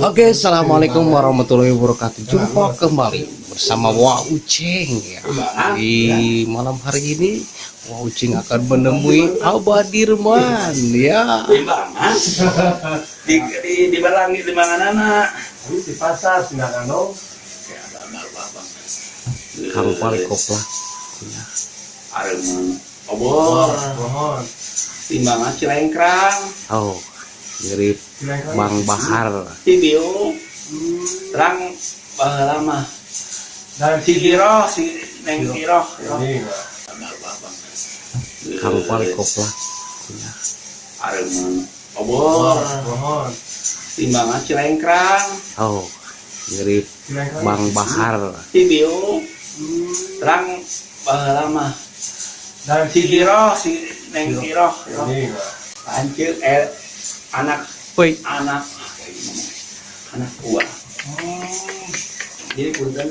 Oke, assalamualaikum warahmatullahi wabarakatuh. Jumpa kembali bersama Wah Uceng ya. Di malam hari ini Wah Uceng akan menemui Abah Dirman ya. Di barang di mana anak? Di pasar sedangkan dong. Kang Pali Kopla. Areng obor, Mohon. timbangan Cilengkrang, Oh, mirip Bang Bahar. video, terang lama. Dan Si Giro, si Neng Giro. ini Kang Pali Kopla. Areng obor, mohon. timbangan Cilengkrang, Oh, mirip Bang Bahar. video, terang lama. Dan Si Giro, si Neng Giro. ini Hancur anak Woi, anak anak gua. Jadi punten